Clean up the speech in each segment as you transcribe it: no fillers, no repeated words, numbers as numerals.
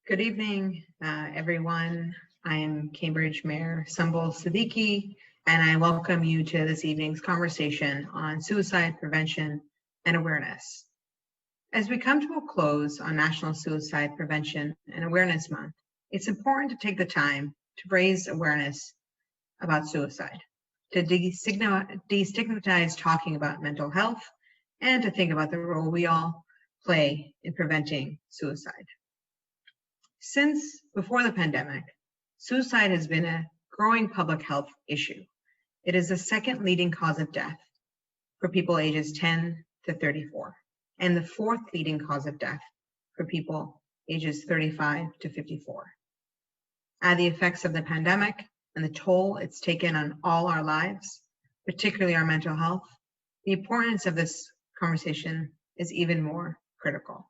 Good evening, everyone. I am Cambridge Mayor Siddiqui, and I welcome you to this evening's conversation on suicide prevention and awareness. As we come to a close on National Suicide Prevention and Awareness Month, it's important to take the time to raise awareness about suicide, to destigmatize talking about mental health, and to think about the role we all play in preventing suicide. Since before the pandemic, suicide has been a growing public health issue. It is the second leading cause of death for people ages 10 to 34, and the fourth leading cause of death for people ages 35 to 54. Add the effects of the pandemic and the toll it's taken on all our lives, particularly our mental health, the importance of this conversation is even more critical.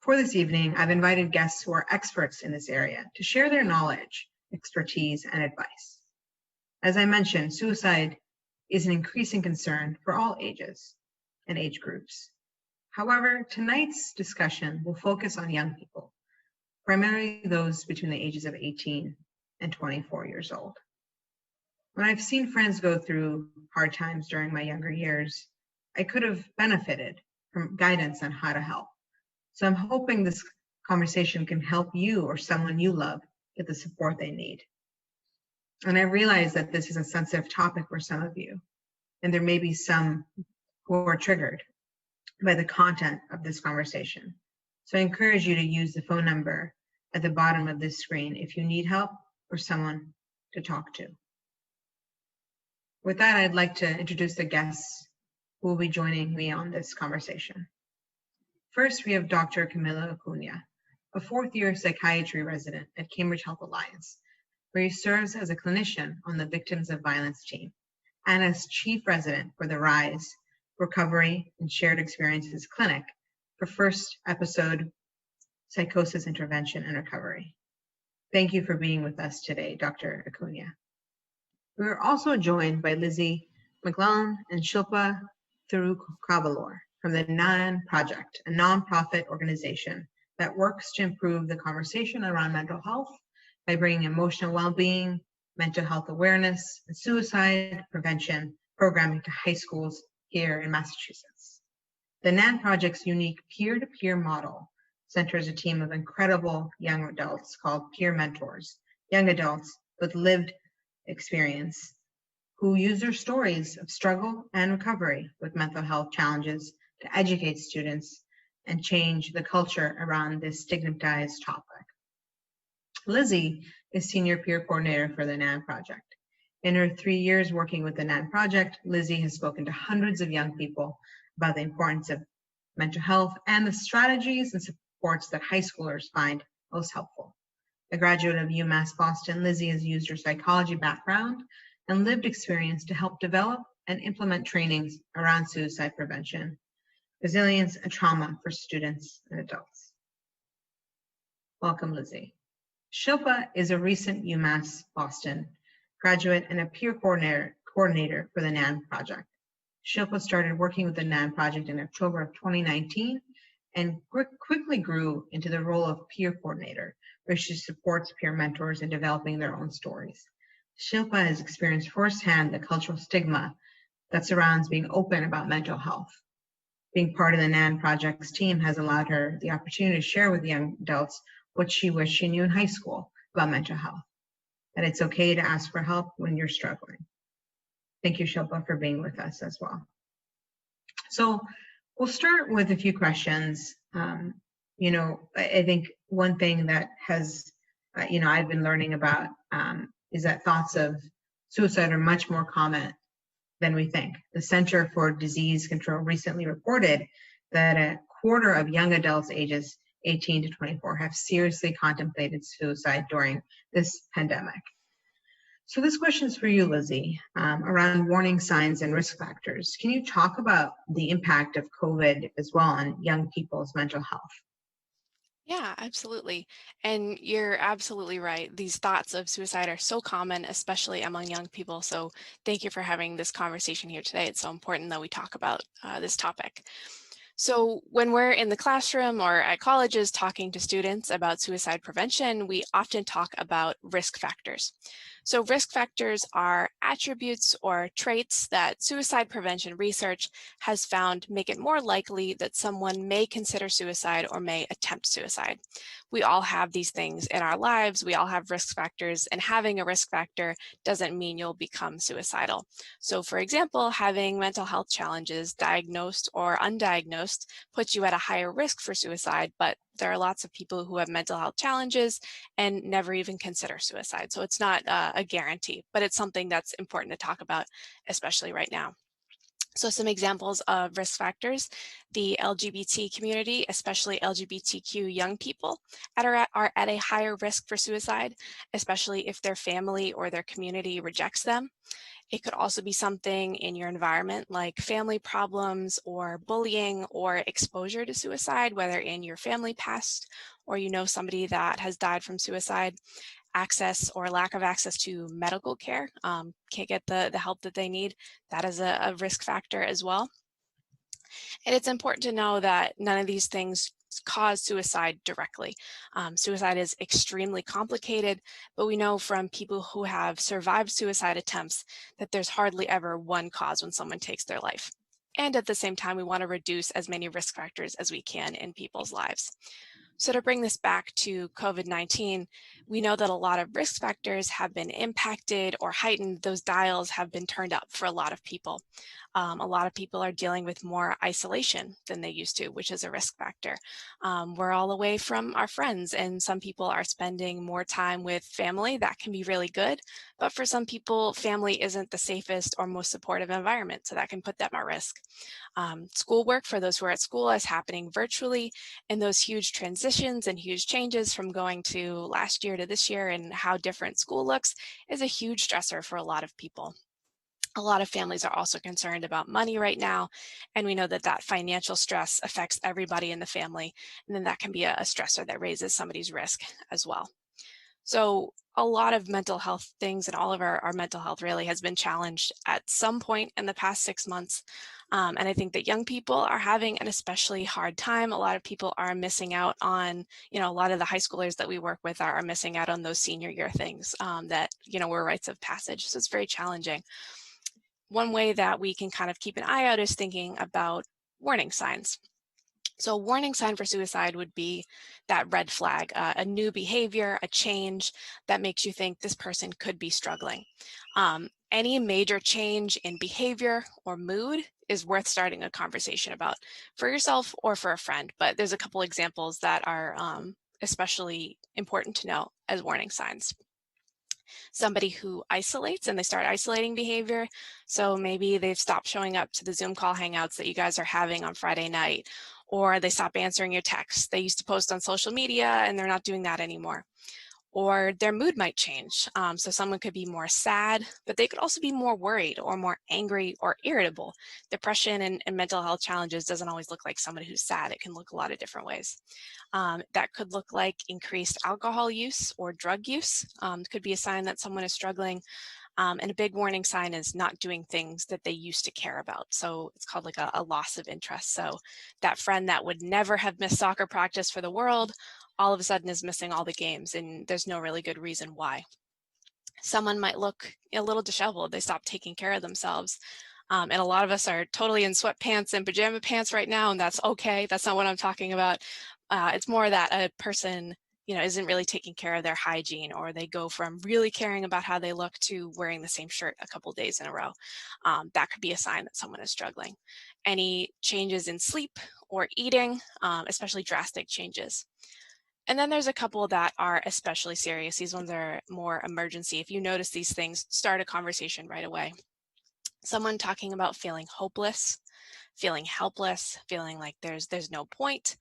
For this evening, I've invited guests who are experts in this area to share their knowledge, expertise, and advice. As I mentioned, suicide is an increasing concern for all ages and age groups. However, tonight's discussion will focus on young people, primarily those between the ages of 18 and 24 years old. When I've seen friends go through hard times during my younger years, I could have benefited from guidance on how to help. So I'm hoping this conversation can help you or someone you love get the support they need. And I realize that this is a sensitive topic for some of you, and there may be some who are triggered by the content of this conversation. So I encourage you to use the phone number at the bottom of this screen if you need help or someone to talk to. With that, I'd like to introduce the guests who will be joining me on this conversation. First, we have Dr. Camila Acuna, a fourth-year psychiatry resident at Cambridge Health Alliance, where he serves as a clinician on the Victims of Violence team and as chief resident for the RISE Recovery and Shared Experiences Clinic for first episode psychosis intervention and recovery. Thank you for being with us today, Dr. Acuna. We are also joined by Lizzie McClellan and Shilpa Thirukavalur from the NAMI Project, a nonprofit organization that works to improve the conversation around mental health by bringing emotional well-being, mental health awareness, and suicide prevention programming to high schools here in Massachusetts. The NAMI Project's unique peer-to-peer model centers a team of incredible young adults called peer mentors, young adults with lived experience who use their stories of struggle and recovery with mental health challenges to educate students and change the culture around this stigmatized topic. Lizzie is Senior Peer Coordinator for the NAMI Project. In her 3 years working with the NAMI Project, Lizzie has spoken to hundreds of young people about the importance of mental health and the strategies and supports that high schoolers find most helpful. A graduate of UMass Boston, Lizzie has used her psychology background and lived experience to help develop and implement trainings around suicide prevention, resilience, and trauma for students and adults. Welcome, Lizzie. Shilpa is a recent UMass Boston graduate and a peer coordinator for the NAMI Project. Shilpa started working with the NAMI Project in October of 2019 and quickly grew into the role of peer coordinator, where she supports peer mentors in developing their own stories. Shilpa has experienced firsthand the cultural stigma that surrounds being open about mental health. Being part of the NAMI Project's team has allowed her the opportunity to share with young adults what she wished she knew in high school about mental health, that it's okay to ask for help when you're struggling. Thank you, Shilpa, for being with us as well. So we'll start with a few questions. I think one thing that has, I've been learning about is that thoughts of suicide are much more common than we think. The Center for Disease Control recently reported that a quarter of young adults ages 18 to 24 have seriously contemplated suicide during this pandemic. So this question is for you, Lizzie, around warning signs and risk factors. Can you talk about the impact of COVID as well on young people's mental health? Yeah, absolutely. And you're absolutely right. These thoughts of suicide are so common, especially among young people. So thank you for having this conversation here today. It's so important that we talk about this topic. So when we're in the classroom or at colleges talking to students about suicide prevention, we often talk about risk factors. So risk factors are attributes or traits that suicide prevention research has found make it more likely that someone may consider suicide or may attempt suicide. We all have these things in our lives. We all have risk factors, and having a risk factor doesn't mean you'll become suicidal. So for example, having mental health challenges, diagnosed or undiagnosed, puts you at a higher risk for suicide, but there are lots of people who have mental health challenges and never even consider suicide. So it's not a guarantee, but it's something that's important to talk about, especially right now. So some examples of risk factors: the LGBT community, especially LGBTQ young people, are at a higher risk for suicide, especially if their family or their community rejects them. It could also be something in your environment like family problems or bullying or exposure to suicide, whether in your family past or you know somebody that has died from suicide. Access or lack of access to medical care, can't get the help that they need. That is a risk factor as well. And it's important to know that none of these things cause suicide directly. Suicide is extremely complicated, but we know from people who have survived suicide attempts that there's hardly ever one cause when someone takes their life. And at the same time, we want to reduce as many risk factors as we can in people's lives. So to bring this back to COVID-19, we know that a lot of risk factors have been impacted or heightened. Those dials have been turned up for a lot of people. A lot of people are dealing with more isolation than they used to, which is a risk factor. We're all away from our friends, and some people are spending more time with family. That can be really good. But for some people, family isn't the safest or most supportive environment, so that can put them at risk. Schoolwork, for those who are at school, is happening virtually, and those huge transitions and huge changes from going to last year to this year and how different school looks is a huge stressor for a lot of people. A lot of families are also concerned about money right now, and we know that that financial stress affects everybody in the family, and then that can be a stressor that raises somebody's risk as well. So a lot of mental health things and all of our mental health really has been challenged at some point in the past 6 months. And I think that young people are having an especially hard time. A lot of people are missing out on, a lot of the high schoolers that we work with are missing out on those senior year things that, were rites of passage. So it's very challenging. One way that we can kind of keep an eye out is thinking about warning signs. So a warning sign for suicide would be that red flag, a new behavior, a change that makes you think this person could be struggling. Any major change in behavior or mood is worth starting a conversation about for yourself or for a friend. But there's a couple examples that are especially important to know as warning signs. Somebody who isolates and they start isolating behavior. So maybe they've stopped showing up to the Zoom call hangouts that you guys are having on Friday night, or they stop answering your texts. They used to post on social media and they're not doing that anymore. Or their mood might change. So someone could be more sad, but they could also be more worried or more angry or irritable. Depression and mental health challenges doesn't always look like somebody who's sad. It can look a lot of different ways. That could look like increased alcohol use or drug use. It could be a sign that someone is struggling. And a big warning sign is not doing things that they used to care about. So it's called like a loss of interest. So that friend that would never have missed soccer practice for the world, all of a sudden is missing all the games, and there's no really good reason why. Someone might look a little disheveled. They stop taking care of themselves. And a lot of us are totally in sweatpants and pajama pants right now, and that's okay. That's not what I'm talking about. It's more that a person isn't really taking care of their hygiene, or they go from really caring about how they look to wearing the same shirt a couple days in a row. That could be a sign that someone is struggling. Any changes in sleep or eating, especially drastic changes. And then there's a couple that are especially serious. These ones are more emergency. If you notice these things, start a conversation right away. Someone talking about feeling hopeless, feeling helpless, feeling like there's no point.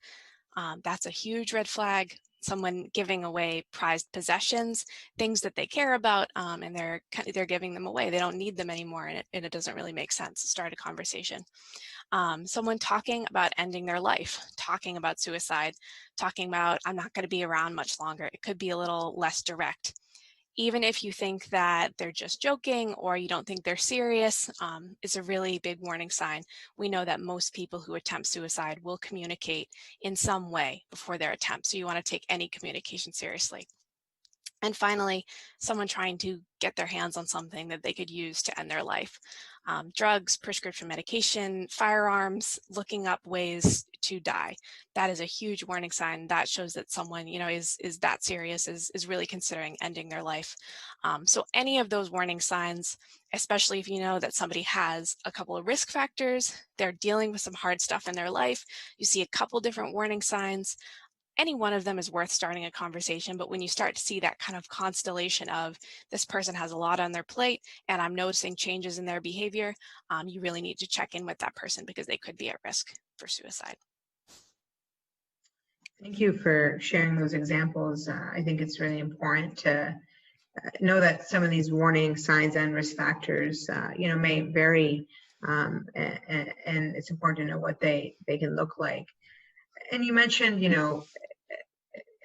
That's a huge red flag. Someone giving away prized possessions, things that they care about, and they're giving them away. They don't need them anymore, and it doesn't really make sense. Start a conversation. Someone talking about ending their life, talking about suicide, talking about, I'm not going to be around much longer. It could be a little less direct. even if you think that they're just joking or you don't think they're serious, is a really big warning sign. We know that most people who attempt suicide will communicate in some way before their attempt, so you want to take any communication seriously. And finally, someone trying to get their hands on something that they could use to end their life. Drugs, prescription medication, firearms, looking up ways to die. That is a huge warning sign. That shows that someone, is that serious, is really considering ending their life. So any of those warning signs, especially if you know that somebody has a couple of risk factors, they're dealing with some hard stuff in their life, you see a couple different warning signs, any one of them is worth starting a conversation. But when you start to see that kind of constellation of this person has a lot on their plate and I'm noticing changes in their behavior, you really need to check in with that person because they could be at risk for suicide. Thank you for sharing those examples. I think it's really important to know that some of these warning signs and risk factors, may vary, and it's important to know what they can look like. And you mentioned,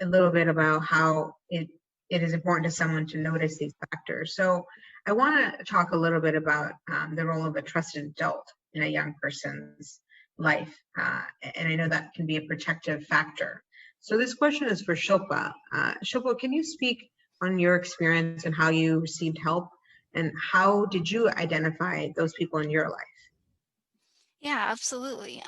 a little bit about how it is important to someone to notice these factors. So I want to talk a little bit about the role of a trusted adult in a young person's life. And I know that can be a protective factor. So this question is for Shilpa. Shilpa, can you speak on your experience and how you received help, and how did you identify those people in your life? Yeah, absolutely.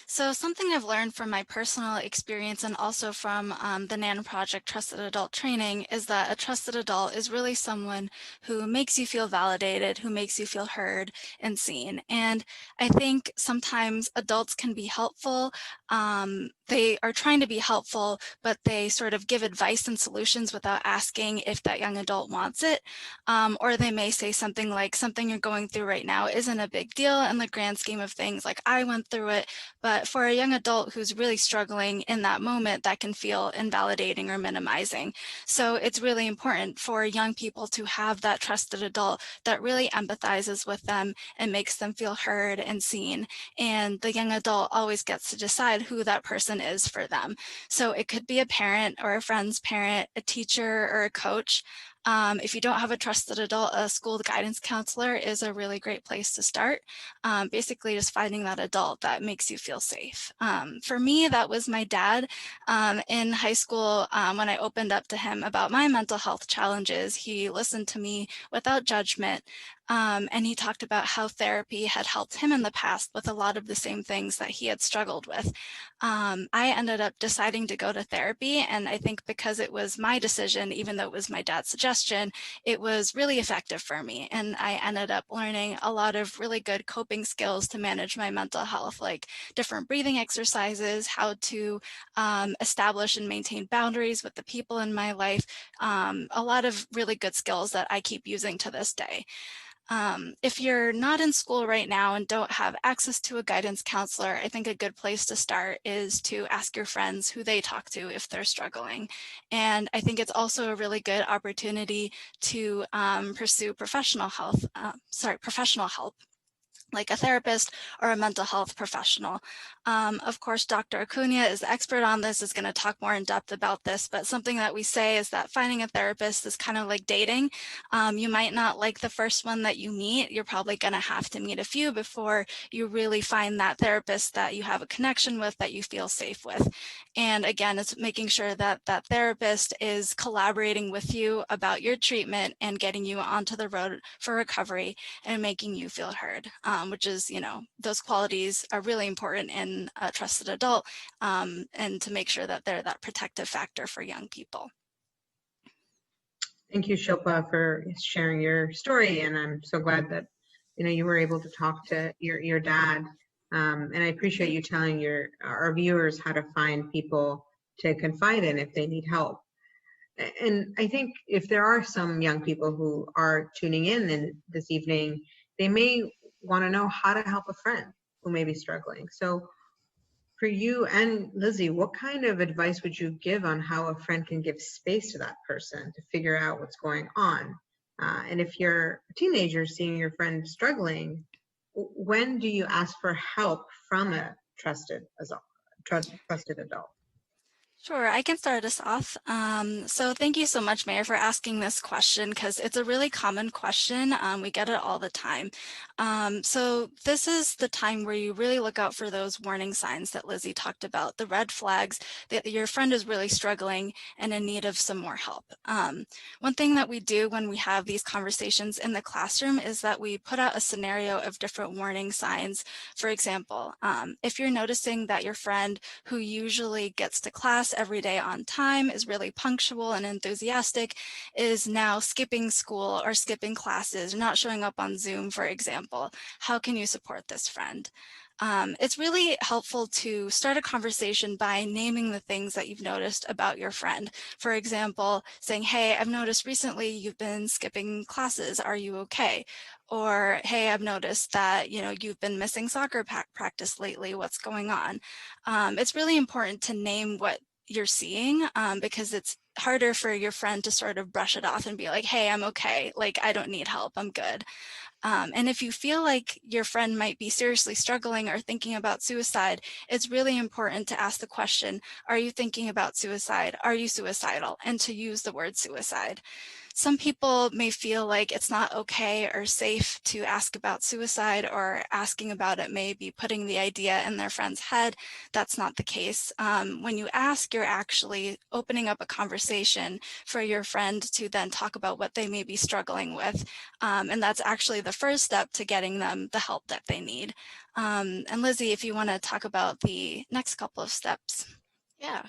So something I've learned from my personal experience and also from the NANI Project Trusted Adult Training is that a trusted adult is really someone who makes you feel validated, who makes you feel heard and seen. And I think sometimes adults can be helpful. They are trying to be helpful, but they sort of give advice and solutions without asking if that young adult wants it. Or they may say something like, something you're going through right now isn't a big deal in the grand scheme of things, like I went through it. But for a young adult who's really struggling in that moment, that can feel invalidating or minimizing. So it's really important for young people to have that trusted adult that really empathizes with them and makes them feel heard and seen. And the young adult always gets to decide who that person is for them. So it could be a parent or a friend's parent, a teacher or a coach. If you don't have a trusted adult, a school guidance counselor is a really great place to start. Basically just finding that adult that makes you feel safe. For me, that was my dad. In high school, when I opened up to him about my mental health challenges, he listened to me without judgment. And he talked about how therapy had helped him in the past with a lot of the same things that he had struggled with. I ended up deciding to go to therapy, and I think because it was my decision, even though it was my dad's suggestion, it was really effective for me. And I ended up learning a lot of really good coping skills to manage my mental health, like different breathing exercises, how to establish and maintain boundaries with the people in my life, a lot of really good skills that I keep using to this day. If you're not in school right now and don't have access to a guidance counselor, I think a good place to start is to ask your friends who they talk to if they're struggling. And I think it's also a really good opportunity to pursue professional help, like a therapist or a mental health professional. Of course, Dr. Acuna is the expert on this, is going to talk more in depth about this, but something that we say is that finding a therapist is kind of like dating. You might not like the first one that you meet. You're probably going to have to meet a few before you really find that therapist that you have a connection with, that you feel safe with. And again, it's making sure that that therapist is collaborating with you about your treatment and getting you onto the road for recovery and making you feel heard, which is, those qualities are really important in a trusted adult, and to make sure that they're that protective factor for young people. Thank you, Shilpa, for sharing your story, and I'm so glad that you were able to talk to your dad. And I appreciate you telling our viewers how to find people to confide in if they need help. And I think if there are some young people who are tuning in this evening, they may want to know how to help a friend who may be struggling. So for you and Lizzie, what kind of advice would you give on how a friend can give space to that person to figure out what's going on? And if you're a teenager seeing your friend struggling, when do you ask for help from a trusted adult? Sure, I can start us off. So thank you so much, Mayor, for asking this question because it's a really common question. We get it all the time. So this is the time where you really look out for those warning signs that Lizzie talked about, the red flags that your friend is really struggling and in need of some more help. One thing that we do when we have these conversations in the classroom is that we put out a scenario of different warning signs. For example, if you're noticing that your friend who usually gets to class every day on time, is really punctual and enthusiastic, is now skipping school or skipping classes, not showing up on Zoom, for example. How can you support this friend? It's really helpful to start a conversation by naming the things that you've noticed about your friend. For example, saying, hey, I've noticed recently you've been skipping classes. Are you okay? Or, hey, I've noticed that, you've been missing soccer practice lately. What's going on? It's really important to name what you're seeing because it's harder for your friend to sort of brush it off and be like, hey, I'm okay. Like, I don't need help. I'm good. And if you feel like your friend might be seriously struggling or thinking about suicide, it's really important to ask the question, are you thinking about suicide? Are you suicidal? And to use the word suicide. Some people may feel like it's not okay or safe to ask about suicide, or asking about it may be putting the idea in their friend's head. That's not the case. When you ask, you're actually opening up a conversation for your friend to then talk about what they may be struggling with. And that's actually the first step to getting them the help that they need. And Lizzie, if you want to talk about the next couple of steps. Yeah.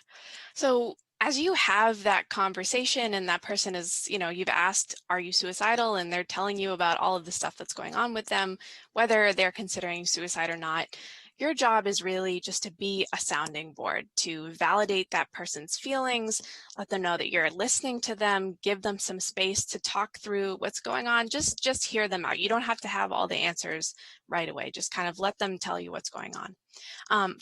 So as you have that conversation and that person is, you've asked, are you suicidal? And they're telling you about all of the stuff that's going on with them, whether they're considering suicide or not. Your job is really just to be a sounding board, to validate that person's feelings, let them know that you're listening to them, give them some space to talk through what's going on. Just hear them out. You don't have to have all the answers right away. Just kind of let them tell you what's going on.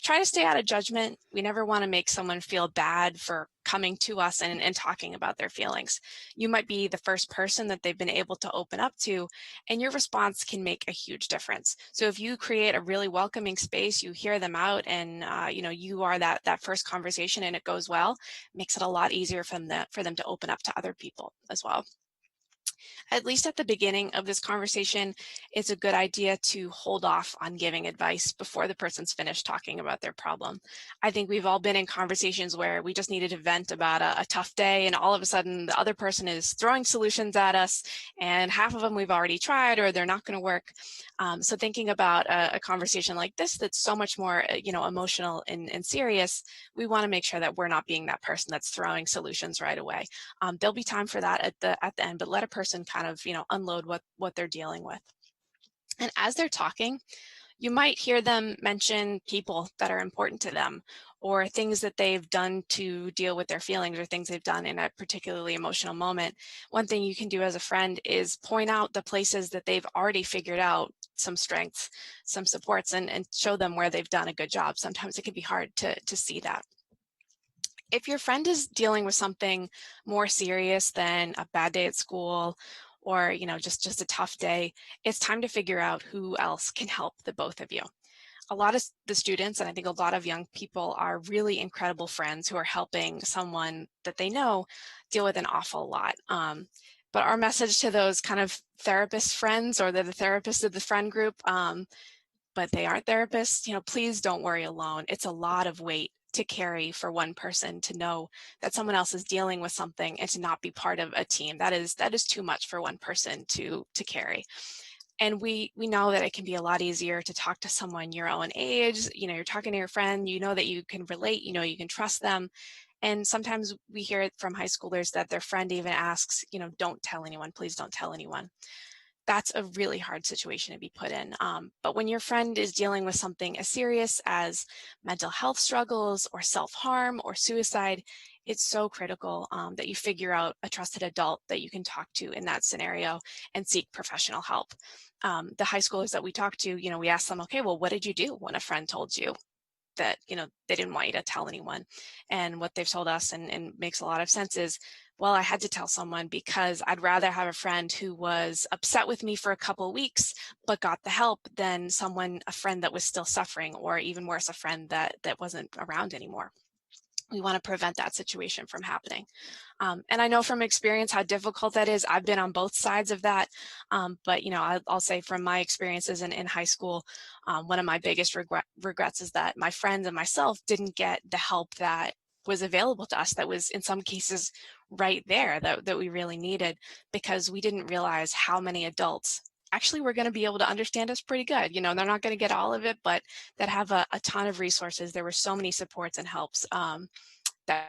Try to stay out of judgment. We never want to make someone feel bad for coming to us and talking about their feelings. You might be the first person that they've been able to open up to, and your response can make a huge difference. So if you create a really welcoming space, you hear them out, and you are that first conversation, and it goes well, it makes it a lot easier for them to open up to other people as well. At least at the beginning of this conversation, it's a good idea to hold off on giving advice before the person's finished talking about their problem. I think we've all been in conversations where we just needed to vent about a tough day, and all of a sudden the other person is throwing solutions at us, and half of them we've already tried or they're not going to work. So thinking about a conversation like this that's so much more emotional and serious, we want to make sure that we're not being that person that's throwing solutions right away. There'll be time for that at the end, but let a person kind of unload what they're dealing with. And as they're talking, you might hear them mention people that are important to them, or things that they've done to deal with their feelings, or things they've done in a particularly emotional moment. One thing you can do as a friend is point out the places that they've already figured out some strengths, some supports, and show them where they've done a good job. Sometimes it can be hard to see that. If your friend is dealing with something more serious than a bad day at school, or just a tough day, it's time to figure out who else can help the both of you. A lot of the students, and I think a lot of young people, are really incredible friends who are helping someone that they know deal with an awful lot. But our message to those kind of therapist friends, or they're the therapist of the friend group, but they aren't therapists, please don't worry alone. It's a lot of weight to carry for one person to know that someone else is dealing with something and to not be part of a team. That is too much for one person to carry. And we know that it can be a lot easier to talk to someone your own age. You're talking to your friend, that you can relate, you can trust them. And sometimes we hear it from high schoolers that their friend even asks, don't tell anyone, please don't tell anyone. That's a really hard situation to be put in. But when your friend is dealing with something as serious as mental health struggles or self-harm or suicide, it's so critical that you figure out a trusted adult that you can talk to in that scenario and seek professional help. The high schoolers that we talk to, we ask them, okay, well, what did you do when a friend told you that, they didn't want you to tell anyone? And what they've told us, and makes a lot of sense, is, well, I had to tell someone because I'd rather have a friend who was upset with me for a couple of weeks but got the help than a friend that was still suffering, or even worse, a friend that wasn't around anymore. We want to prevent that situation from happening. And I know from experience how difficult that is. I've been on both sides of that. But, I'll say from my experiences in high school, one of my biggest regrets is that my friends and myself didn't get the help that was available to us, that was in some cases right there, that we really needed, because we didn't realize how many adults actually were going to be able to understand us pretty good. They're not going to get all of it, but that have a ton of resources. There were so many supports and helps that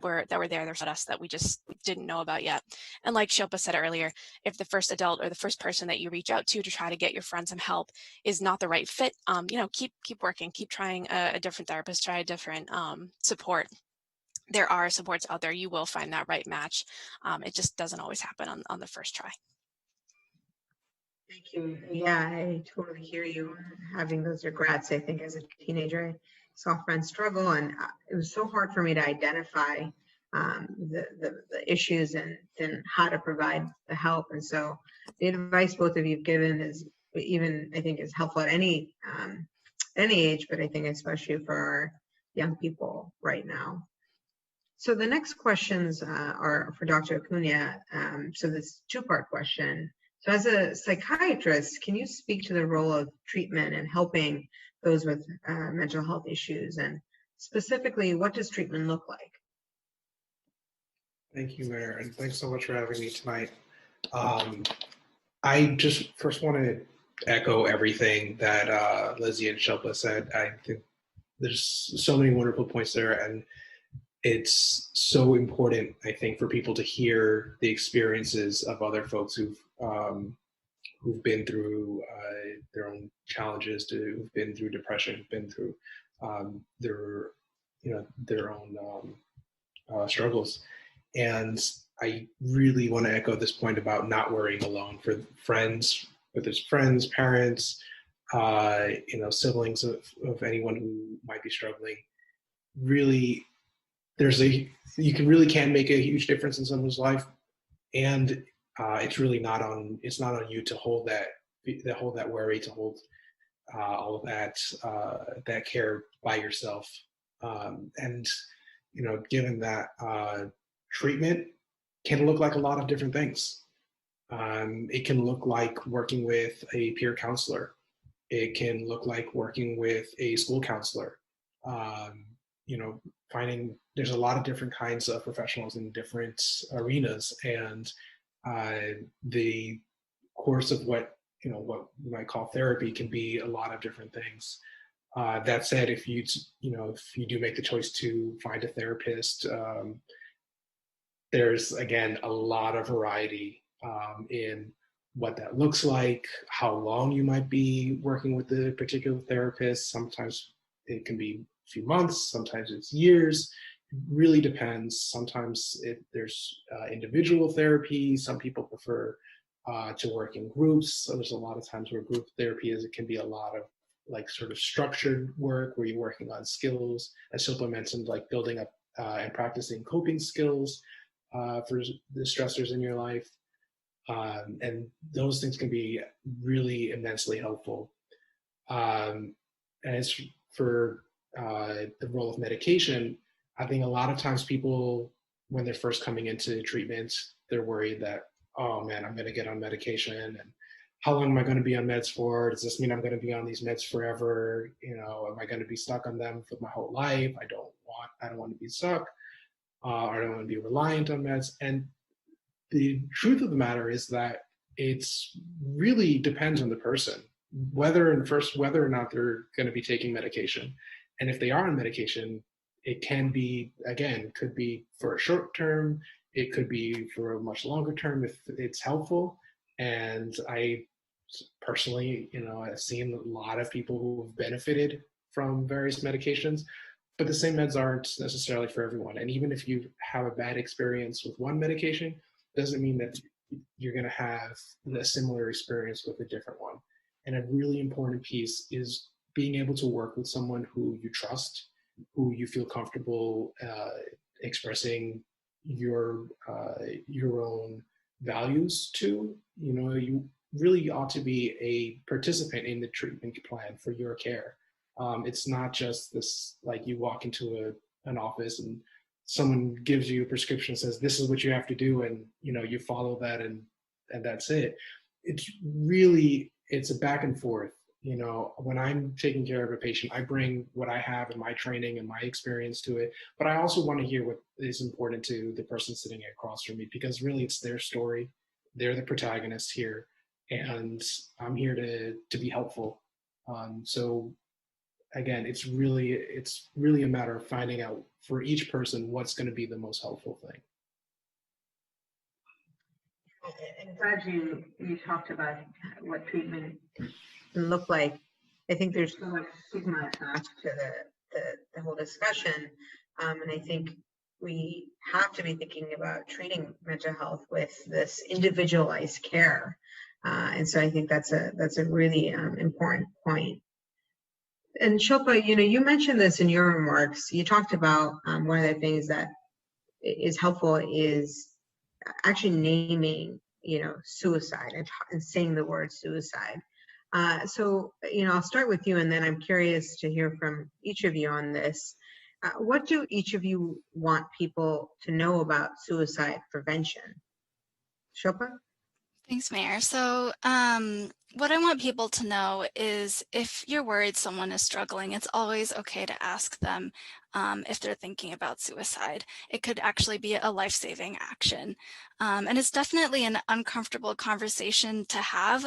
were there at us that we just didn't know about yet. And like Shilpa said earlier, if the first adult or the first person that you reach out to try to get your friend some help is not the right fit, keep working, keep trying a different therapist, try a different support. There are supports out there. You will find that right match. It just doesn't always happen on the first try. Thank you. Yeah, I totally hear you on having those regrets. I think as a teenager, I saw friends struggle, and it was so hard for me to identify the issues and then how to provide the help. And so the advice both of you have given is I think is helpful at any age, but I think especially for our young people right now. So the next questions are for Dr. Acuna. So this two-part question. So as a psychiatrist, can you speak to the role of treatment and helping those with mental health issues? And specifically, what does treatment look like? Thank you, Mayor, and thanks so much for having me tonight. I just first want to echo everything that Lizzie and Shilpa said. I think there's so many wonderful points there, and it's so important, I think, for people to hear the experiences of other folks who've been through their own challenges, who've been through depression, who've been through their own struggles. And I really want to echo this point about not worrying alone. For friends, whether it's friends, parents, siblings of anyone who might be struggling, really, you can make a huge difference in someone's life, and it's not on you to hold that worry, to hold all of that care by yourself. And given that treatment can look like a lot of different things. It can look like working with a peer counselor. It can look like working with a school counselor. There's a lot of different kinds of professionals in different arenas, and the course of what we might call therapy can be a lot of different things. That said, if you do make the choice to find a therapist, there's again a lot of variety in what that looks like, how long you might be working with the particular therapist. Sometimes it can be a few months, sometimes it's years. It really depends. Sometimes there's individual therapy. Some people prefer to work in groups. So there's a lot of times where group therapy it can be a lot of like sort of structured work where you're working on skills, as Shilpa mentioned, like building up and practicing coping skills for the stressors in your life. And those things can be really immensely helpful. As for the role of medication, I think a lot of times people, when they're first coming into treatment, they're worried that, oh man, I'm going to get on medication, and how long am I going to be on meds for? Does this mean I'm going to be on these meds forever? Am I going to be stuck on them for my whole life? I don't want to be stuck. I don't want to be reliant on meds. And the truth of the matter is that it's really depends on the person, whether or not they're going to be taking medication. And if they are on medication, it can be, again, could be for a short term, it could be for a much longer term if it's helpful. And I personally, I've seen a lot of people who have benefited from various medications, but the same meds aren't necessarily for everyone. And even if you have a bad experience with one medication, doesn't mean that you're going to have a similar experience with a different one. And a really important piece is being able to work with someone who you trust, who you feel comfortable expressing your own values to. You really ought to be a participant in the treatment plan for your care. It's not just this, like you walk into an office and someone gives you a prescription and says, this is what you have to do. And, you follow that and that's it. It's a back and forth. When I'm taking care of a patient, I bring what I have in my training and my experience to it, but I also want to hear what is important to the person sitting across from me, because really it's their story. They're the protagonist here, and I'm here to be helpful. So again, it's really a matter of finding out for each person what's going to be the most helpful thing. I'm glad you talked about what treatment can look like. I think there's so much stigma attached to the whole discussion, and I think we have to be thinking about treating mental health with this individualized care, and so I think that's a really important point. And Shilpa, you mentioned this in your remarks. You talked about one of the things that is helpful is actually naming, suicide and saying the word suicide. So, I'll start with you, and then I'm curious to hear from each of you on this. What do each of you want people to know about suicide prevention? Shilpa? Thanks, Mayor. So what I want people to know is if you're worried someone is struggling, it's always okay to ask them if they're thinking about suicide. It could actually be a life-saving action. And it's definitely an uncomfortable conversation to have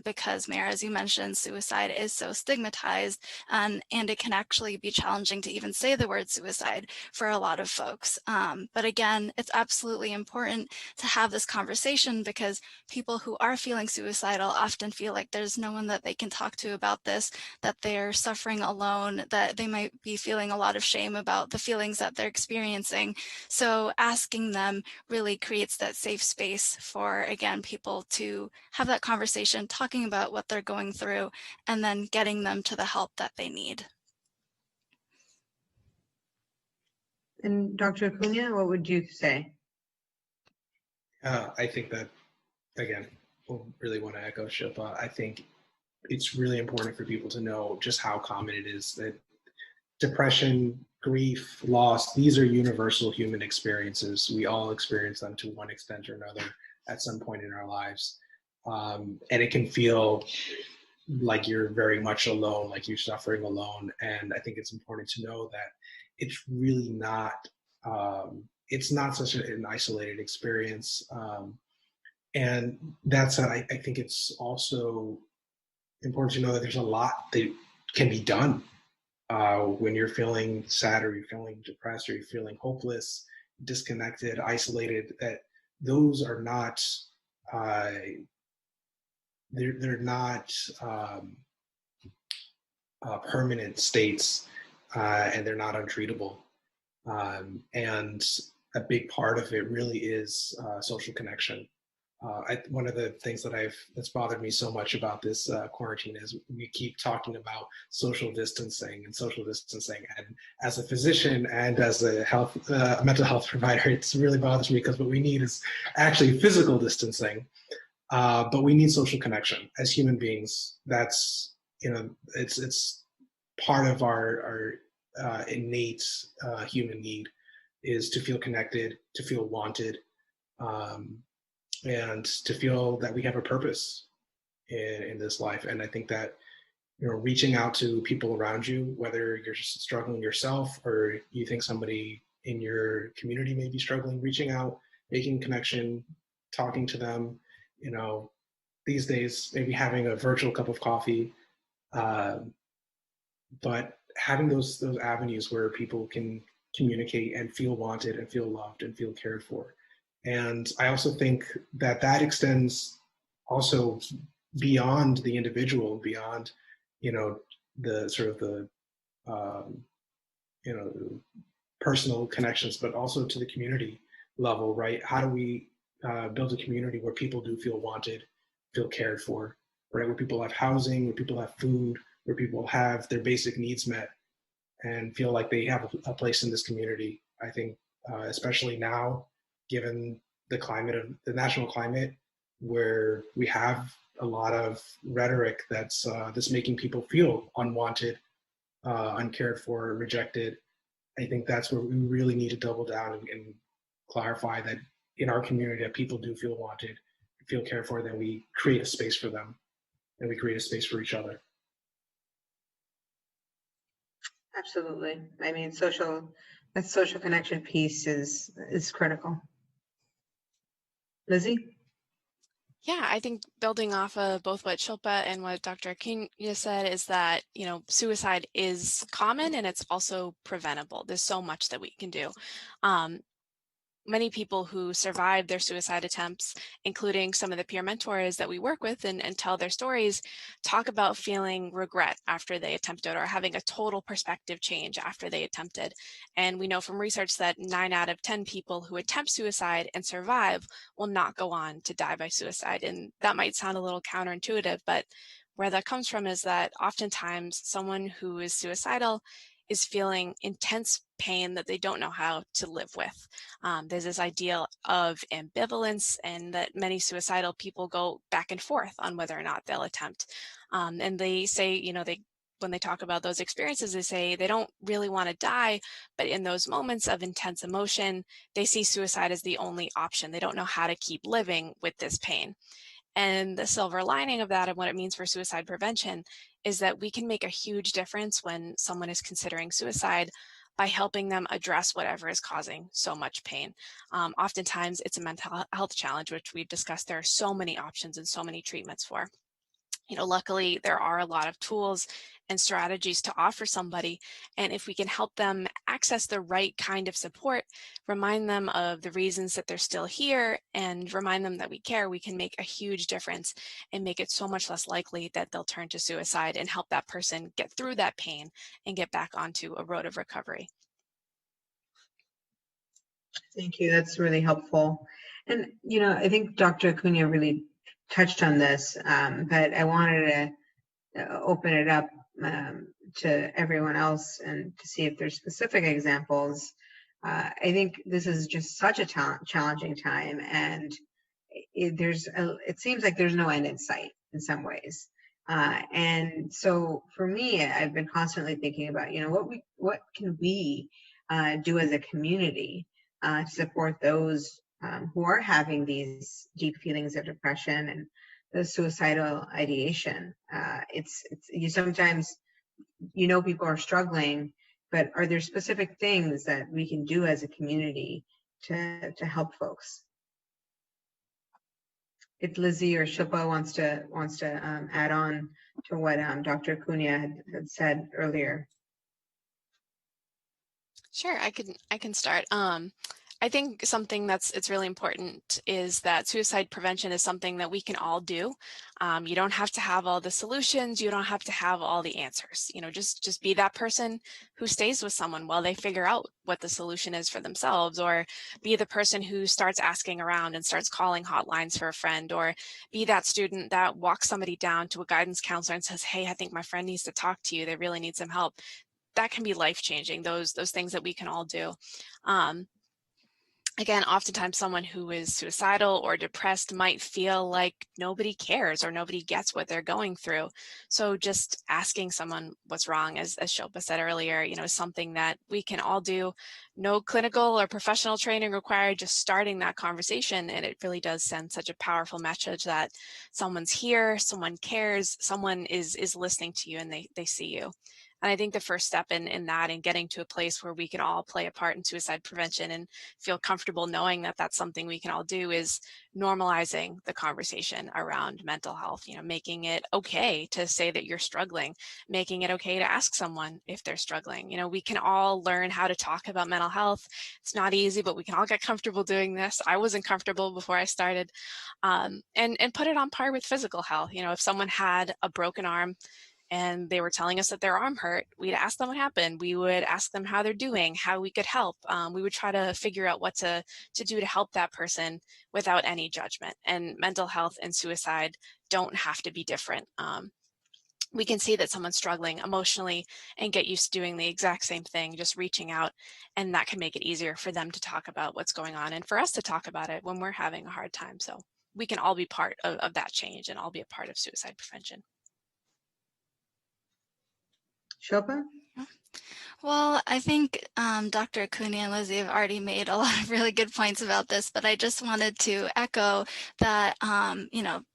because, Mayor, as you mentioned, suicide is so stigmatized, and it can actually be challenging to even say the word suicide for a lot of folks. But again, it's absolutely important to have this conversation because people who are feeling suicidal often feel like there's no one that they can talk to about this, that they're suffering alone, that they might be feeling a lot of shame about the feelings that they're experiencing. So asking them really creates that safe space for, again, people to have that conversation, talking about what they're going through, and then getting them to the help that they need. And Dr. Acuna, what would you say? I think that, again, I really want to echo Shilpa. I think it's really important for people to know just how common it is that depression, grief, loss, these are universal human experiences. We all experience them to one extent or another at some point in our lives. And it can feel like you're very much alone, like you're suffering alone. And I think it's important to know that it's really not, it's not such an isolated experience. And that said, I think it's also important to know that there's a lot that can be done when you're feeling sad, or you're feeling depressed, or you're feeling hopeless, disconnected, isolated. That those are not they're not permanent states, and they're not untreatable. And a big part of it really is social connection. One of the things that's bothered me so much about this quarantine is we keep talking about social distancing. And as a physician and as a mental health provider, it really bothers me because what we need is actually physical distancing, but we need social connection as human beings. That's, it's part of our innate human need is to feel connected, to feel wanted, and to feel that we have a purpose in this life. And I think that, reaching out to people around you, whether you're just struggling yourself or you think somebody in your community may be struggling, reaching out, making connection, talking to them, these days, maybe having a virtual cup of coffee, but having those avenues where people can communicate and feel wanted and feel loved and feel cared for. And I also think that extends also beyond the individual, beyond, the sort of the, personal connections, but also to the community level, right? How do we build a community where people do feel wanted, feel cared for, right? Where people have housing, where people have food, where people have their basic needs met and feel like they have a place in this community. I think, especially now, given the climate of the national climate, where we have a lot of rhetoric that's making people feel unwanted, uncared for, rejected. I think that's where we really need to double down and clarify that in our community that people do feel wanted, feel cared for, then we create a space for them and we create a space for each other. Absolutely. I mean, that social connection piece is critical. Lizzie? Yeah, I think building off of both what Shilpa and what Dr. Acuña said is that, suicide is common and it's also preventable. There's so much that we can do. Many people who survive their suicide attempts, including some of the peer mentors that we work with and tell their stories, talk about feeling regret after they attempted or having a total perspective change after they attempted. And we know from research that 9 out of 10 people who attempt suicide and survive will not go on to die by suicide. And that might sound a little counterintuitive, but where that comes from is that oftentimes someone who is suicidal is feeling intense pain that they don't know how to live with. There's this idea of ambivalence, and that many suicidal people go back and forth on whether or not they'll attempt. And they say, when they talk about those experiences, they say they don't really want to die, but in those moments of intense emotion, they see suicide as the only option. They don't know how to keep living with this pain. And the silver lining of that and what it means for suicide prevention is that we can make a huge difference when someone is considering suicide by helping them address whatever is causing so much pain. Oftentimes it's a mental health challenge, which we've discussed. There are so many options and so many treatments for. Luckily there are a lot of tools and strategies to offer somebody. And if we can help them access the right kind of support, remind them of the reasons that they're still here, and remind them that we care, we can make a huge difference and make it so much less likely that they'll turn to suicide, and help that person get through that pain and get back onto a road of recovery. Thank you. That's really helpful. And, I think Dr. Acuña really touched on this, but I wanted to open it up to everyone else and to see if there's specific examples. I think this is just such a challenging time, and it seems like there's no end in sight in some ways. And so for me, I've been constantly thinking about, what can we do as a community to support those who are having these deep feelings of depression and the suicidal ideation. You sometimes, people are struggling, but are there specific things that we can do as a community to help folks? If Lizzie or Shilpa wants to add on to what Dr. Acuña had said earlier. Sure, I can start. I think something it's really important is that suicide prevention is something that we can all do. You don't have to have all the solutions. You don't have to have all the answers. Just be that person who stays with someone while they figure out what the solution is for themselves, or be the person who starts asking around and starts calling hotlines for a friend, or be that student that walks somebody down to a guidance counselor and says, hey, I think my friend needs to talk to you. They really need some help. That can be life-changing, those things that we can all do. Again, oftentimes someone who is suicidal or depressed might feel like nobody cares or nobody gets what they're going through. So just asking someone what's wrong, as Shilpa said earlier, is something that we can all do. No clinical or professional training required, just starting that conversation. And it really does send such a powerful message that someone's here, someone cares, someone is listening to you, and they see you. And I think the first step in that, and getting to a place where we can all play a part in suicide prevention and feel comfortable knowing that that's something we can all do, is normalizing the conversation around mental health, making it okay to say that you're struggling, making it okay to ask someone if they're struggling. We can all learn how to talk about mental health. It's not easy, but we can all get comfortable doing this. I wasn't comfortable before I started. And put it on par with physical health. If someone had a broken arm and they were telling us that their arm hurt, we'd ask them what happened. We would ask them how they're doing, how we could help. We would try to figure out what to do to help that person without any judgment. And mental health and suicide don't have to be different. We can see that someone's struggling emotionally and get used to doing the exact same thing, just reaching out, and that can make it easier for them to talk about what's going on and for us to talk about it when we're having a hard time. So we can all be part of that change and all be a part of suicide prevention. Shilpa? Well, I think Dr. Acuna and Lizzie have already made a lot of really good points about this, but I just wanted to echo that,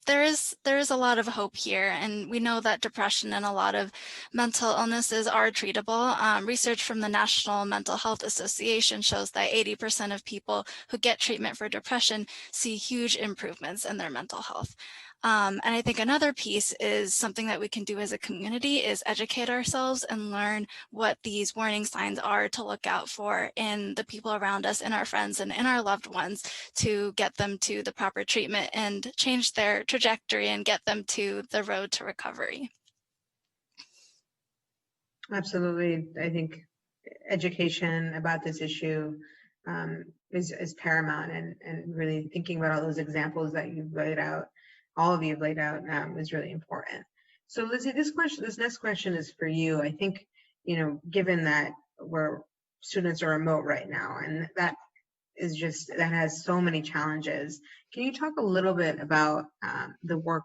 there is a lot of hope here, and we know that depression and a lot of mental illnesses are treatable. Research from the National Mental Health Association shows that 80% of people who get treatment for depression see huge improvements in their mental health. And I think another piece is something that we can do as a community is educate ourselves and learn what these warning signs are to look out for in the people around us, in our friends and in our loved ones, to get them to the proper treatment and change their trajectory and get them to the road to recovery. Absolutely. I think education about this issue is paramount, and really thinking about all those examples that you've laid out, all of you have laid out, is really important. So Lizzie, this next question is for you. I think, given that students are remote right now, and that has so many challenges. Can you talk a little bit about the work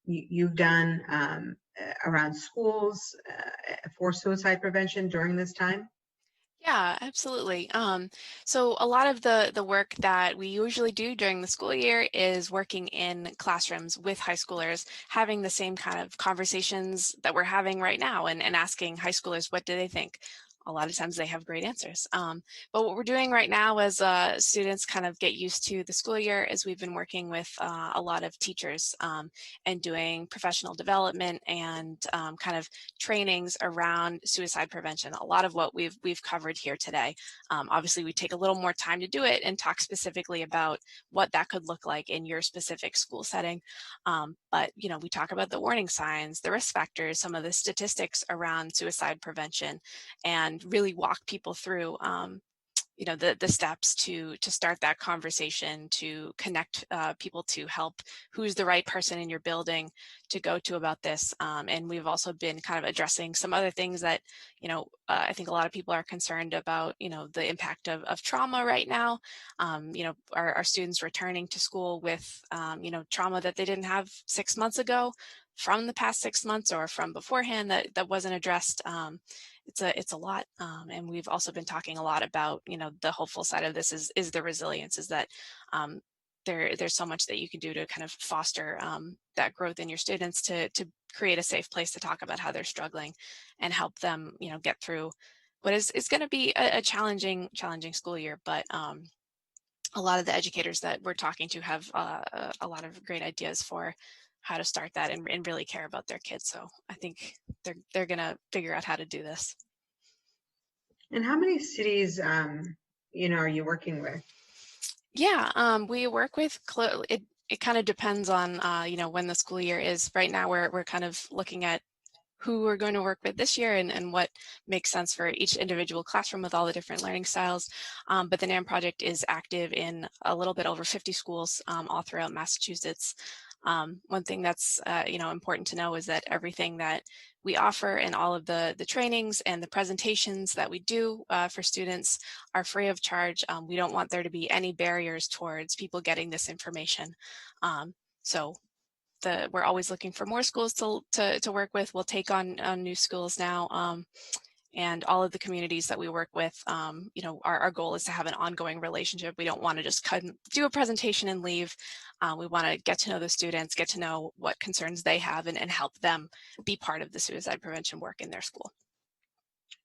you've done around schools for suicide prevention during this time? Yeah, absolutely. So a lot of the work that we usually do during the school year is working in classrooms with high schoolers, having the same kind of conversations that we're having right now, and asking high schoolers, what do they think? A lot of times they have great answers. But what we're doing right now as students kind of get used to the school year is we've been working with a lot of teachers and doing professional development and kind of trainings around suicide prevention. A lot of what we've covered here today. Obviously, we take a little more time to do it and talk specifically about what that could look like in your specific school setting. But we talk about the warning signs, the risk factors, some of the statistics around suicide prevention, and really walk people through the steps to start that conversation, to connect people to help who's the right person in your building to go to about this. And we've also been kind of addressing some other things that, I think a lot of people are concerned about, the impact of trauma right now. Our students returning to school with, trauma that they didn't have 6 months ago from the past 6 months or from beforehand that wasn't addressed. It's a lot, and we've also been talking a lot about the hopeful side of this is the resilience, is that there's so much that you can do to kind of foster that growth in your students, to create a safe place to talk about how they're struggling and help them get through what is going to be a challenging school year. But a lot of the educators that we're talking to have a lot of great ideas for how to start that and really care about their kids. So I think they're going to figure out how to do this. And how many cities, are you working with? Yeah, we work with, it kind of depends on, when the school year is. Right now, we're kind of looking at who we're going to work with this year and what makes sense for each individual classroom with all the different learning styles. But the NAM project is active in a little bit over 50 schools all throughout Massachusetts. One thing that's important to know is that everything that we offer and all of the trainings and the presentations that we do for students are free of charge. We don't want there to be any barriers towards people getting this information. So we're always looking for more schools to work with. We'll take on new schools now. And all of the communities that we work with, our goal is to have an ongoing relationship. We don't want to just do a presentation and leave. We want to get to know the students, get to know what concerns they have, and help them be part of the suicide prevention work in their school.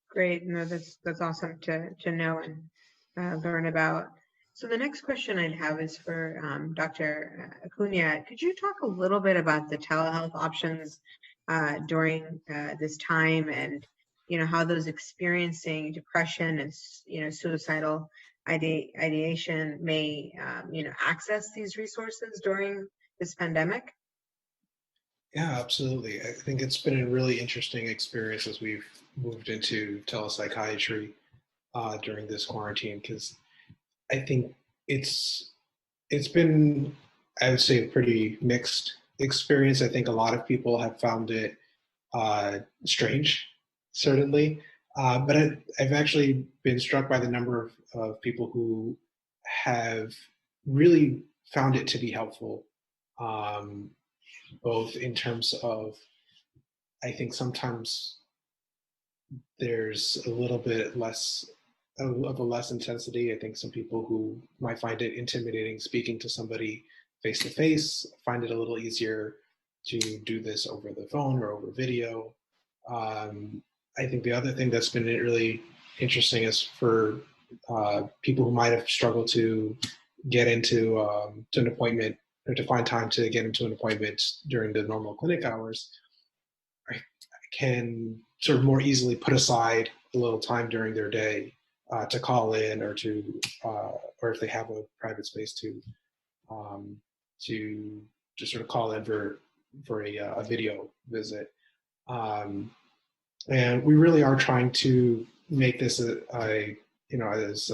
Great. No, that's awesome to know and learn about. So the next question I'd have is for Dr. Acuna. Could you talk a little bit about the telehealth options during this time, and how those experiencing depression and suicidal ideation may access these resources during this pandemic? Yeah, absolutely. I think it's been a really interesting experience as we've moved into telepsychiatry during this quarantine, because I think it's been, I would say, a pretty mixed experience. I think a lot of people have found it strange, certainly, but I've actually been struck by the number of people who have really found it to be helpful, both in terms of, I think sometimes there's a little bit less of a less intensity. I think some people who might find it intimidating speaking to somebody face to face find it a little easier to do this over the phone or over video. I think the other thing that's been really interesting is for people who might have struggled to get into to an appointment or to find time to get into an appointment during the normal clinic hours, I can sort of more easily put aside a little time during their day to call in or to or if they have a private space to just sort of call in for a video visit. And we really are trying to make this as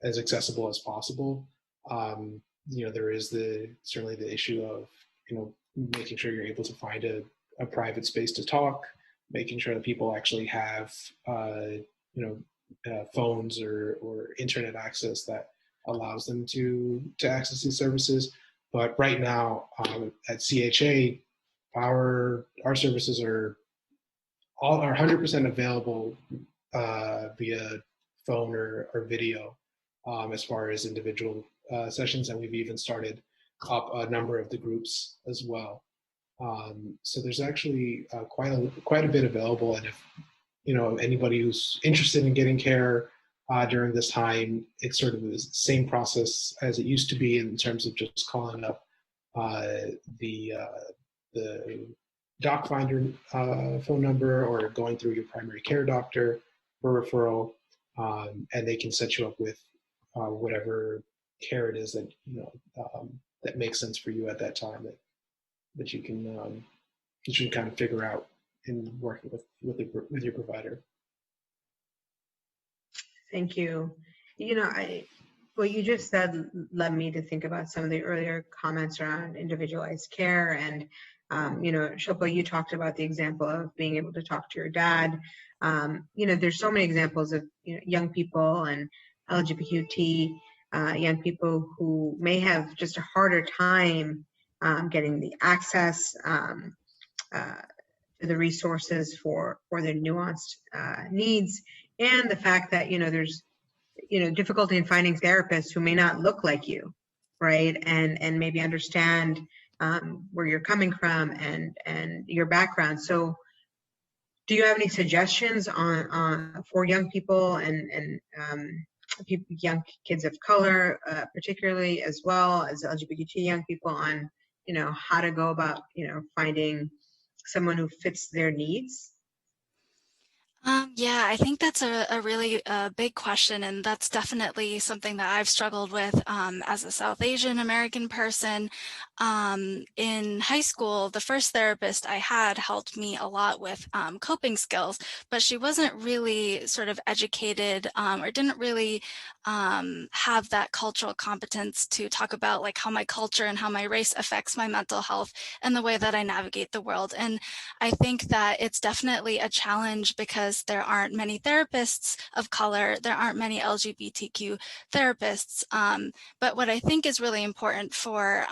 accessible as possible. There is certainly the issue of making sure you're able to find a private space to talk, making sure that people actually have phones or internet access that allows them to access these services. But right now at CHA, our services are 100% available via phone or video as far as individual sessions, and we've even started up a number of the groups as well. So there's actually quite a bit available, and if anybody who's interested in getting care during this time, it's sort of the same process as it used to be in terms of just calling up the doc finder phone number or going through your primary care doctor for referral, and they can set you up with whatever care it is that that makes sense for you at that time that you can kind of figure out in working with your provider. Thank you. What you just said led me to think about some of the earlier comments around individualized care. And, Shilpa, you talked about the example of being able to talk to your dad. There's so many examples of young people and LGBTQ young people who may have just a harder time getting the access to the resources for their nuanced needs, and the fact that there's difficulty in finding therapists who may not look like you, right, and maybe understand where you're coming from and your background. So do you have any suggestions on for young people and young kids of color particularly, as well as LGBTQ young people, on how to go about finding someone who fits their needs? Yeah, I think that's a really big question, and that's definitely something that I've struggled with as a South Asian American person. In high school, the first therapist I had helped me a lot with coping skills, but she wasn't really sort of educated or didn't really have that cultural competence to talk about like how my culture and how my race affects my mental health and the way that I navigate the world. And I think that it's definitely a challenge because there aren't many therapists of color, there aren't many LGBTQ therapists. But what I think is really important for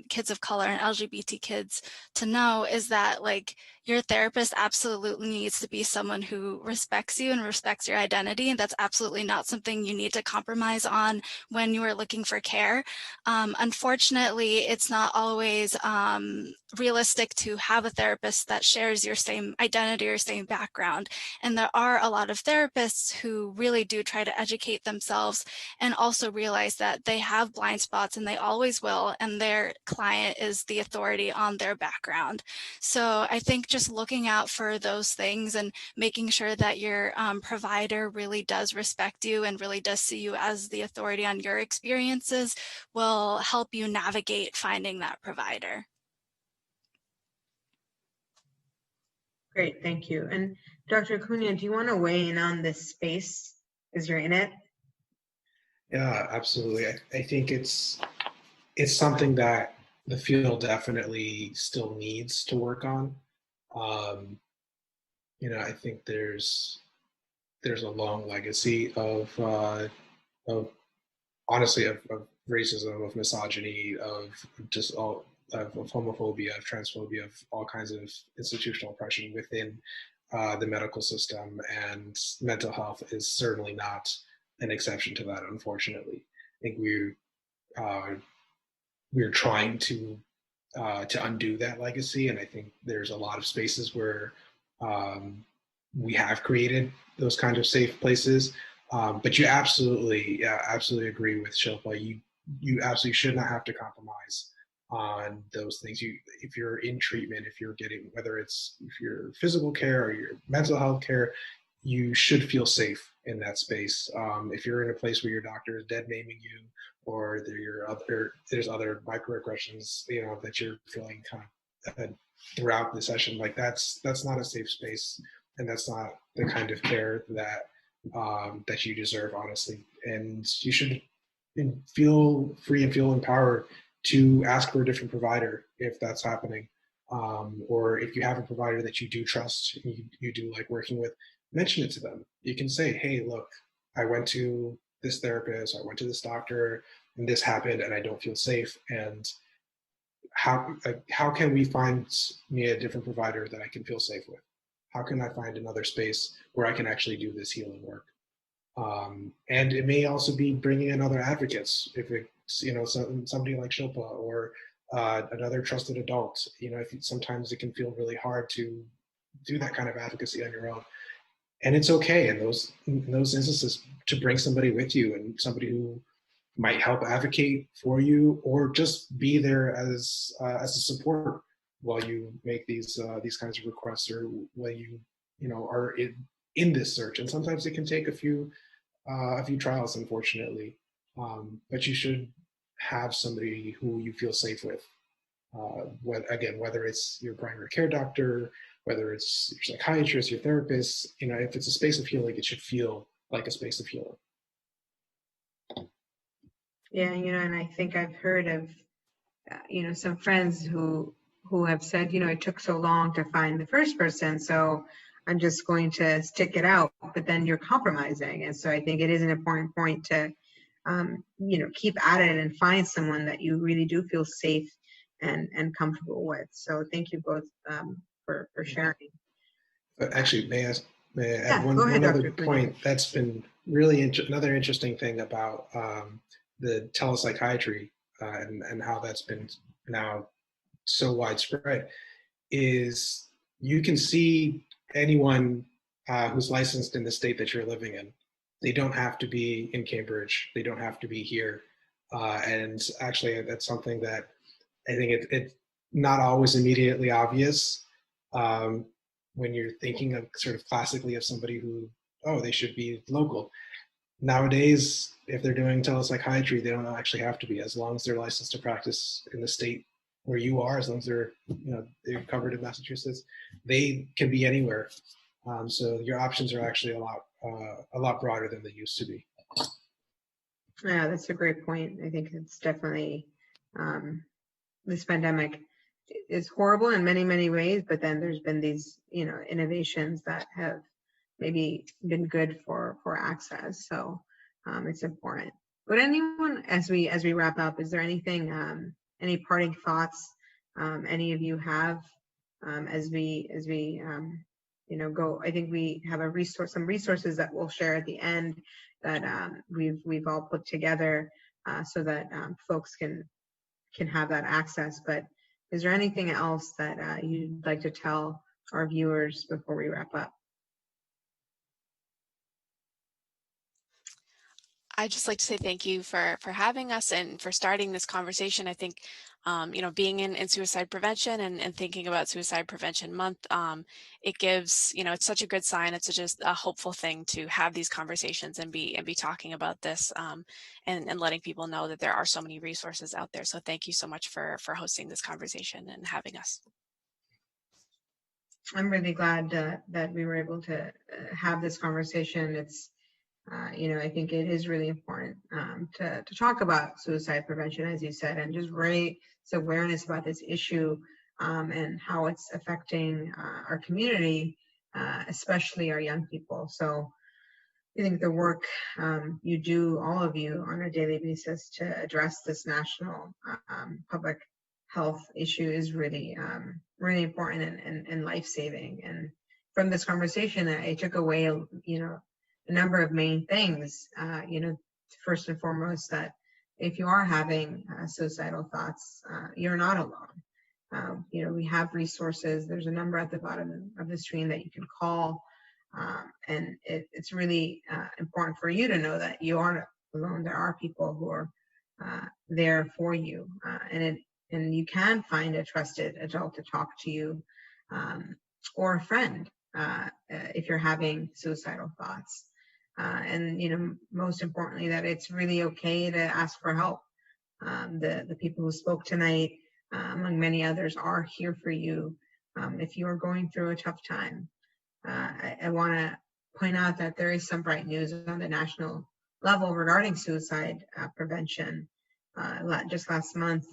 kids of color and LGBT kids to know is that like your therapist absolutely needs to be someone who respects you and respects your identity. And that's absolutely not something you need to compromise on when you are looking for care. Unfortunately, it's not always realistic to have a therapist that shares your same identity or same background. And there are a lot of therapists who really do try to educate themselves and also realize that they have blind spots and they always will, and their client is the authority on their background. So I think just looking out for those things and making sure that your provider really does respect you and really does see you as the authority on your experiences will help you navigate finding that provider. Great, thank you. And Dr. Acuna, do you want to weigh in on this space as you're in it? Yeah, absolutely. I think it's something that the field definitely still needs to work on. I think there's a long legacy of honestly of racism, of misogyny, of just all of homophobia, of transphobia, of all kinds of institutional oppression within the medical system, and mental health is certainly not an exception to that, unfortunately. I think we're trying to undo that legacy, and I think there's a lot of spaces where we have created those kind of safe places. But you absolutely agree with Shilpa. You absolutely should not have to compromise on those things. If you're in treatment, if you're getting, whether it's if your physical care or your mental health care, you should feel safe in that space. If you're in a place where your doctor is dead naming you, or there's other microaggressions, that you're feeling kind of throughout the session, like that's not a safe space, and that's not the kind of care that you deserve, honestly. And you should feel free and feel empowered to ask for a different provider if that's happening, or if you have a provider that you do trust, and you do like working with, mention it to them. You can say, hey, look, I went to this therapist, I went to this doctor, and this happened, and I don't feel safe. And how can we find me a different provider that I can feel safe with? How can I find another space where I can actually do this healing work? And it may also be bringing in other advocates, if it's somebody like Shilpa, or another trusted adult. Sometimes it can feel really hard to do that kind of advocacy on your own. And it's okay in those instances to bring somebody with you, and somebody who might help advocate for you, or just be there as a support while you make these kinds of requests, or when you are in this search. And sometimes it can take a few trials, unfortunately, but you should have somebody who you feel safe with. Whether it's your primary care doctor, whether it's your psychiatrist, your therapist, if it's a space of healing, it should feel like a space of healing. Yeah, and I think I've heard of, some friends who have said, it took so long to find the first person, so I'm just going to stick it out, but then you're compromising. And so I think it is an important point to, keep at it and find someone that you really do feel safe and comfortable with. So thank you both for sharing. But actually, may I add Yeah, one go ahead, other Dr. point that's been really another interesting thing about the telepsychiatry and how that's been now so widespread is you can see anyone who's licensed in the state that you're living in. They don't have to be in Cambridge. They don't have to be here. And actually, that's something that I think it's not always immediately obvious when you're thinking of sort of classically of somebody who, they should be local. Nowadays, if they're doing telepsychiatry, they don't actually have to be, as long as they're licensed to practice in the state where you are, as long as they're covered in Massachusetts, they can be anywhere. So your options are actually a lot broader than they used to be. Yeah, that's a great point. I think it's definitely this pandemic is horrible in many, many ways, but then there's been these, innovations that have maybe been good for access. So it's important. Would anyone, as we wrap up, is there anything, any parting thoughts any of you have as we go? I think we have some resources that we'll share at the end that we've all put together so that folks can have that access. But is there anything else that you'd like to tell our viewers before we wrap up? I'd just like to say thank you for having us and for starting this conversation. I think, being in suicide prevention and thinking about Suicide Prevention Month, it gives, it's such a good sign. It's just a hopeful thing to have these conversations and be talking about this and letting people know that there are so many resources out there. So thank you so much for hosting this conversation and having us. I'm really glad that we were able to have this conversation. It's I think it is really important to talk about suicide prevention, as you said, and just raise awareness about this issue and how it's affecting our community, especially our young people. So I think the work you do, all of you, on a daily basis to address this national public health issue is really, really important and life-saving. And from this conversation, I took away, you know, a number of main things. You know, first and foremost, that if you are having suicidal thoughts, you're not alone. You know, we have resources. There's a number at the bottom of the screen that you can call. And it's really important for you to know that you aren't alone. There are people who are there for you, and you can find a trusted adult to talk to you, or a friend if you're having suicidal thoughts. And you know, most importantly, that it's really okay to ask for help. The people who spoke tonight, among many others, are here for you if you are going through a tough time. I want to point out that there is some bright news on the national level regarding suicide prevention. Just last month,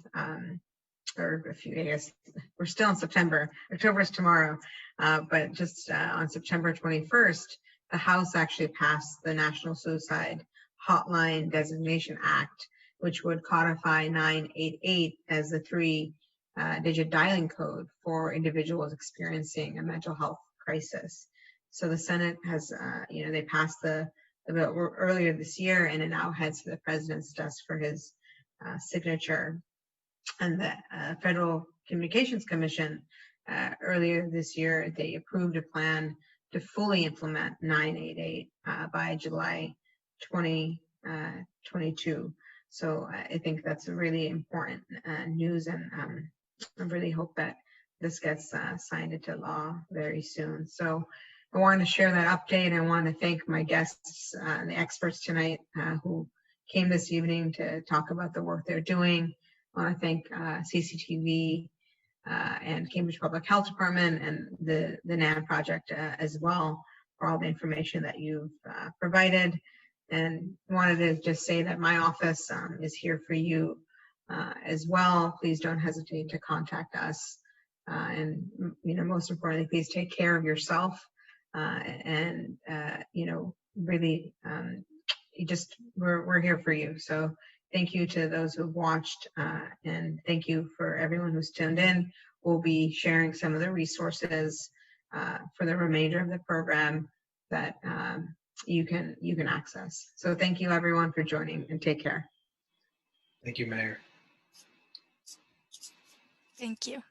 or a few days, we're still in September, October is tomorrow, but just on September 21st, the House actually passed the National Suicide Hotline Designation Act, which would codify 988 as the three-digit dialing code for individuals experiencing a mental health crisis. So the Senate has, you know, they passed the bill earlier this year, and it now heads to the president's desk for his signature. And the Federal Communications Commission earlier this year, they approved a plan to fully implement 988 by July 2022. So I think that's a really important news, and I really hope that this gets signed into law very soon. So I wanted to share that update. I want to thank my guests, the experts tonight who came this evening to talk about the work they're doing. I want to thank CCTV and Cambridge Public Health Department and the NAMI project as well for all the information that you've provided. And wanted to just say that my office is here for you as well. Please don't hesitate to contact us. And, you know, most importantly, please take care of yourself. And you know, really, we're here for you. So thank you to those who've watched, and thank you for everyone who's tuned in. We'll be sharing some of the resources for the remainder of the program that you can access. So thank you everyone for joining, and take care. Thank you, Mayor. Thank you.